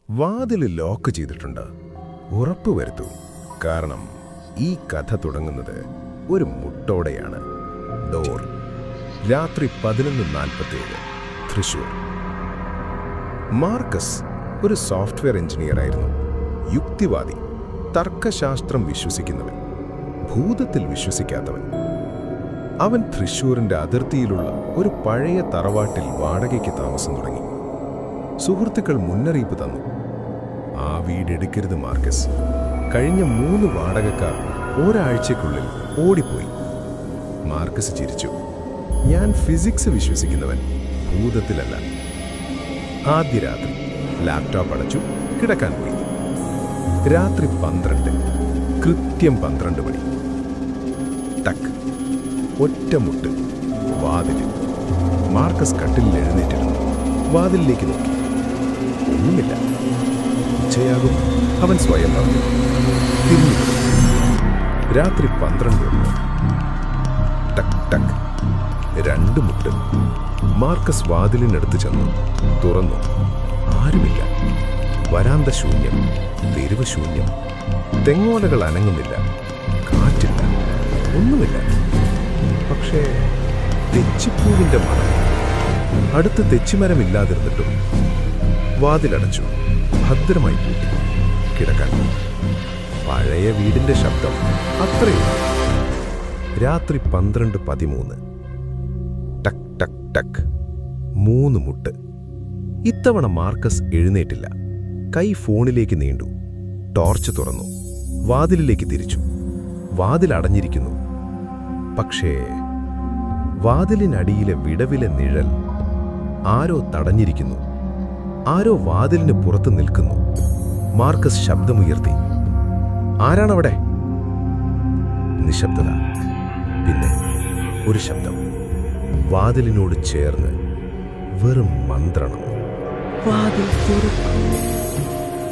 വാതിൽ ലോക്ക് ചെയ്തിട്ടുണ്ട്. ഉറപ്പുവരുത്തൂ, കാരണം ഈ കഥ തുടങ്ങുന്നത് ഒരു മുട്ടോടെയാണ്. ഡോർ. രാത്രി 11:47, തൃശൂർ. മാർക്കസ് ഒരു സോഫ്റ്റ്വെയർ എഞ്ചിനീയറായിരുന്നു. യുക്തിവാദി, തർക്കശാസ്ത്രം വിശ്വസിക്കുന്നവൻ, ഭൂതത്തിൽ വിശ്വസിക്കാത്തവൻ. അവൻ തൃശൂരിന്റെ അതിർത്തിയിലുള്ള ഒരു പഴയ തറവാട്ടിൽ വാടകയ്ക്ക് താമസം തുടങ്ങി. സുഹൃത്തുക്കൾ മുന്നറിയിപ്പ് തന്നു, ആ വീടെടുക്കരുത് മാർക്കസ്. കഴിഞ്ഞ 3 വാടകക്കാർ ഒരാഴ്ചക്കുള്ളിൽ ഓടിപ്പോയി. മാർക്കസ് ചിരിച്ചു. ഞാൻ ഫിസിക്സ് വിശ്വസിക്കുന്നവൻ, ഭൂതത്തിലല്ല. ആദ്യ രാത്രി ലാപ്ടോപ്പ് അടച്ചു, കിടക്കാൻ പോയി. രാത്രി 12, കൃത്യം 12 മണി. ടക്ക്, ഒറ്റമുട്ട് വാതിലിൽ. മാർക്കസ് കട്ടിലിൽ എഴുന്നേറ്റിരുന്നു. വാതിലിലേക്ക് നോക്കി. ഒന്നുമില്ല. ഉച്ചയാകും, അവൻ സ്വയം പറഞ്ഞു. തിരിഞ്ഞു. രാത്രി 12. ടക്ക് ടക്ക്, 2 മുട്ട്. മാർക്കസ് വാതിലിനടുത്ത് ചെന്നു, തുറന്നു. ആരുമില്ല. വരാന്ത ശൂന്യം, തെരുവ് ശൂന്യം. തെങ്ങോലകൾ അനങ്ങുന്നില്ല, കാറ്റില്ല, ഒന്നുമില്ല. പക്ഷേ തെച്ചിപ്പൂവിന്റെ മണം. അടുത്ത് തെച്ചിമരമില്ലാതിരുന്നിട്ടും വാതിലടച്ചു, ഭദ്രമായി പൂട്ടി. കിടക്കാൻ. പഴയ വീടിന്റെ ശബ്ദം, അത്രയും. രാത്രി 12:13. ടക്ക് ടക്ക് ടക്ക്, 3 മുട്ട്. ഇത്തവണ മാർക്കസ് എഴുന്നേറ്റില്ല. കൈ ഫോണിലേക്ക് നീണ്ടു. ടോർച്ച് തുറന്നു. വാതിലിലേക്ക് തിരിച്ചു. വാതിൽ അടഞ്ഞിരിക്കുന്നു. പക്ഷേ വാതിലിനടിയിലെ വിടവിലെ നിഴൽ. ആരോ തടഞ്ഞിരിക്കുന്നു. ആരോ വാതിലിന് പുറത്ത് നിൽക്കുന്നു. മാർക്കസ് ശബ്ദമുയർത്തി, ആരാണവിടെ? നിശബ്ദത. പിന്നെ ഒരു ശബ്ദം, വാതിലിനോട് ചേർന്ന്. വെറും മന്ത്രണം. വാതിൽ തുറക്കൂ.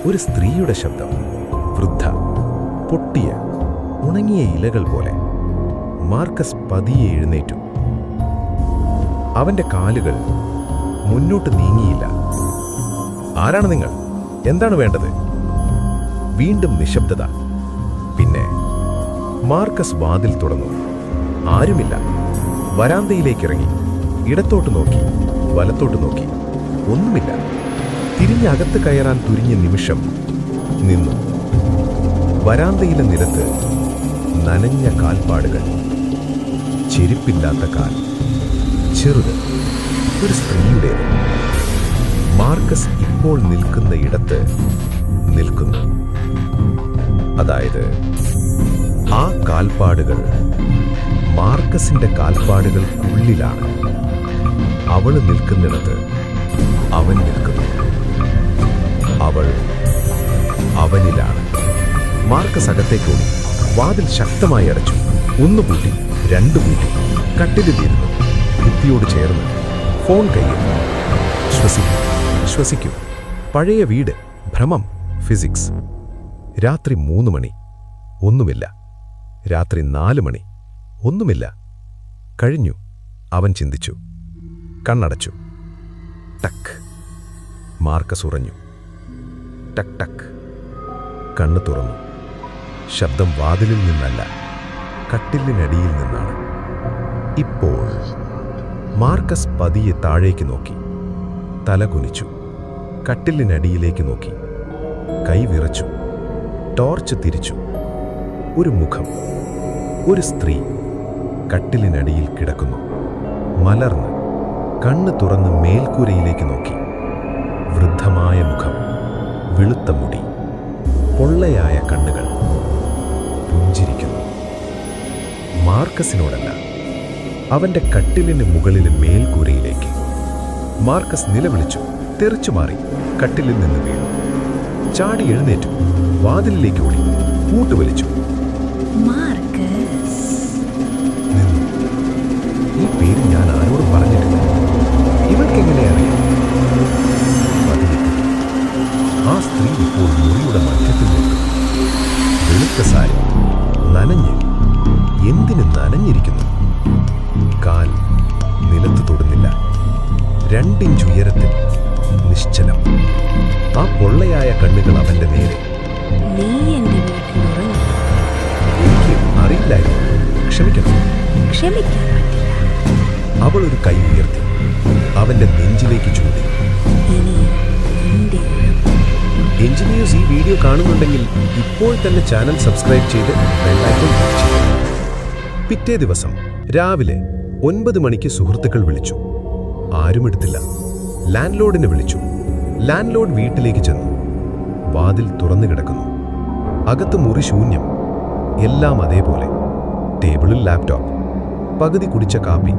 ഒരു സ്ത്രീയുടെ ശബ്ദം, വൃദ്ധ, പൊട്ടിയ, ഉണങ്ങിയ ഇലകൾ പോലെ. മാർക്കസ് പതിയെ എഴുന്നേറ്റു. അവന്റെ കാലുകൾ മുന്നോട്ട് നീങ്ങിയില്ല. ആരാണ് നിങ്ങൾ? എന്താണ് വേണ്ടത്? വീണ്ടും നിശബ്ദത. പിന്നെ മാർക്കസ് വാതിൽ തുറന്നു. ആരുമില്ല. വരാന്തയിലേക്കിറങ്ങി. ഇടത്തോട്ട് നോക്കി, വലത്തോട്ട് നോക്കി. ഒന്നുമില്ല. തിരിഞ്ഞകത്ത് കയറാൻ തുരിഞ്ഞ നിമിഷം നിന്നു. വരാന്തയിലെ നിലത്ത് നനഞ്ഞ കാൽപ്പാടുകൾ. ചെരുപ്പില്ലാത്ത കാൽ. ചെറുത്. ഒരു സ്ത്രീയുടേത്. മാർക്കസ് ഇപ്പോൾ നിൽക്കുന്ന ഇടത്ത് നിൽക്കുന്നു. അതായത് ആ കാൽപ്പാടുകൾ മാർക്കസിന്റെ കാൽപ്പാടുകൾക്കുള്ളിലാണ്. അവള് നിൽക്കുന്നിടത്ത് അവൻ നിൽക്കുന്നു. അവൾ അവനിലാണ്. മാർക്കസ് അകത്തേക്കോടി. വാതിൽ ശക്തമായി അടച്ചു. 1 പൂട്ടി, 2 പൂട്ടി. കട്ടിലിരുന്നു. ഭിത്തിയോട് ചേർന്ന്. ഫോൺ കയ്യിൽ. ശ്വസിക്കൂ. പഴയ വീട്, ഭ്രമം, ഫിസിക്സ്. രാത്രി 3 മണി. ഒന്നുമില്ല. രാത്രി 4 മണി. ഒന്നുമില്ല. കഴിഞ്ഞു, അവൻ ചിന്തിച്ചു. കണ്ണടച്ചു. ടക്ക്. മാർക്കസ് ഉറഞ്ഞു. ടക്ക് ടക്ക്. കണ്ണ് തുറന്നു. ശബ്ദം വാതിലിൽ നിന്നല്ല, കട്ടിലിനടിയിൽ നിന്നാണ്. ഇപ്പോൾ മാർക്കസ് പതിയെ താഴേക്ക് നോക്കി. തല കുനിച്ചു. കട്ടിലിനടിയിലേക്ക് നോക്കി. കൈ വിറച്ചു. ടോർച്ച് തിരിച്ചു. ഒരു മുഖം. ഒരു സ്ത്രീ കട്ടിലിനടിയിൽ കിടക്കുന്നു. മലർന്ന് കണ്ണ് തുറന്ന് മേൽക്കൂരയിലേക്ക് നോക്കി. വൃദ്ധമായ മുഖം, വെളുത്ത മുടി, പൊള്ളയായ കണ്ണുകൾ. പുഞ്ചിരിക്കുന്നു. മാർക്കസിനോടല്ല, അവന്റെ കട്ടിലിന് മുകളിലെ മേൽക്കൂരയിലേക്ക്. മാർക്കസ് നിലവിളിച്ചു. തെറിച്ചു മാറി. കട്ടിലിൽ നിന്ന് വീണു. ചാടി എഴുന്നേറ്റു. വാതിലിലേക്ക് ഓടി. കൂട്ടുവലിച്ചു. നിന്നു. ഈ പേര് ഞാൻ ആരോടും പറഞ്ഞിട്ടില്ല. ഇവൾക്കെങ്ങനെ അറിയാം? ആ സ്ത്രീ ഇപ്പോൾ മുറിയുടെ മധ്യത്തിൽ നിൽക്കും. വെളുത്ത സാരി, നനഞ്ഞ്. എന്തിന് നനഞ്ഞിരിക്കുന്നു? കാൽ നിലത്ത് തൊടുന്നില്ല. 2 ഇഞ്ച് ഉയരത്തിൽ. നിശ്ചലം. ആ പൊള്ളയായ അവളുടെ നേരെ. നീ എന്റെ വീട്ടിൽ ഉറങ്ങി. എനിക്ക് അറിയില്ലായിരുന്നു. ക്ഷമിക്കണം. ക്ഷമിക്കാൻ പറ്റില്ല. അവൾ ഒരു കൈ ഉയർത്തി അവന്റെ നെഞ്ചിലേക്ക് ചൂണ്ടി. ഇനി നിന്റെ ഉറപ്പ്. എഞ്ചിനീയേഴ്സ് ഈ വീഡിയോ കാണുന്നുണ്ടെങ്കിൽ ഇപ്പോൾ തന്നെ ചാനൽ സബ്സ്ക്രൈബ് ചെയ്ത് ബെൽ ഐക്കൺ ക്ലിക്ക് ചെയ്യൂ. പിറ്റേ ദിവസം രാവിലെ 9 മണിക്ക് സുഹൃത്തുക്കൾ വിളിച്ചു. ആരും എടുത്തില്ല. ലാൻഡ് ലോർഡിനെ വിളിച്ചു. ലാൻഡ് ലോർഡ് വീട്ടിലേക്ക് ചെന്നു. വാതിൽ തുറന്നു കിടക്കുന്നു. അകത്ത് മുറി ശൂന്യം. എല്ലാം അതേപോലെ. ടേബിളിൽ ലാപ്ടോപ്പ്, പകുതി കുടിച്ച കാപ്പി,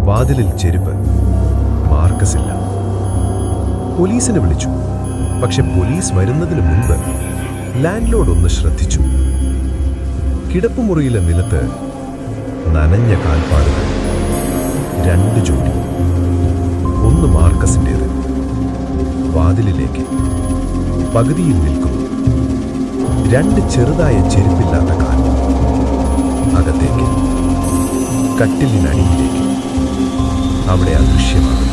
വാതിലിൽ ചെരുപ്പ്. മാർക്കസില്ല. പോലീസിനെ വിളിച്ചു. പക്ഷെ പോലീസ് വരുന്നതിന് മുൻപ് ലാൻഡ് ലോർഡ് ഒന്ന് ശ്രദ്ധിച്ചു. കിടപ്പുമുറിയിലെ നിലത്ത് നനഞ്ഞ കാൽപ്പാടുകൾ. 2 ജോഡി. ഒന്ന് മാർക്കസിൻ്റേത്. വാതിലിലേക്ക് പകുതിയിൽ നിൽക്കുന്നു. 2 ചെറുതായ ചെരുപ്പില്ലാത്ത കാൽ. അകത്തേക്ക്, കട്ടിലിനടിയിലേക്ക്. അവിടെ അദൃശ്യമാണ്.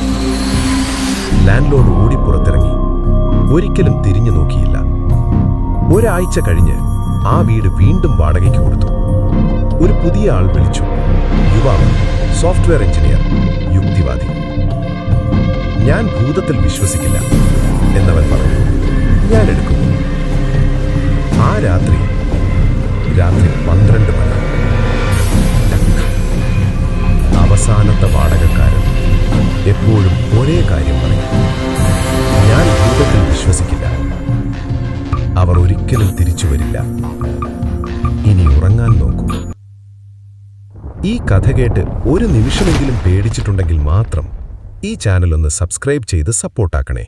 ലാൻഡ് ലോർഡ് ഓടി പുറത്തിറങ്ങി. ഒരിക്കലും തിരിഞ്ഞു നോക്കിയില്ല. ഒരാഴ്ച കഴിഞ്ഞ് ആ വീട് വീണ്ടും വാടകയ്ക്ക് കൊടുത്തു. ഒരു പുതിയ ആൾ വിളിച്ചു. യുവാവ്, സോഫ്റ്റ്വെയർ എഞ്ചിനീയർ, യുക്തിവാദി. ഞാൻ ഭൂതത്തിൽ വിശ്വസിക്കില്ല എന്നവൻ പറഞ്ഞു. ഞാൻ എടുക്കുന്നു. ആ രാത്രി 12 മണി. അവസാനത്തെ വാടകക്കാരൻ എപ്പോഴും ഒരേ കാര്യം പറയും. ഞാൻ ഭൂതത്തിൽ വിശ്വസിക്കില്ല. അവർ ഒരിക്കലും തിരിച്ചു വരില്ല. ഇനി ഉറങ്ങാൻ നോക്കൂ. ഈ കഥ കേട്ട് ഒരു നിമിഷമെങ്കിലും പേടിച്ചിട്ടുണ്ടെങ്കിൽ മാത്രം ഈ ചാനൽ ഒന്ന് സബ്സ്ക്രൈബ് ചെയ്ത് സപ്പോർട്ടാക്കണേ.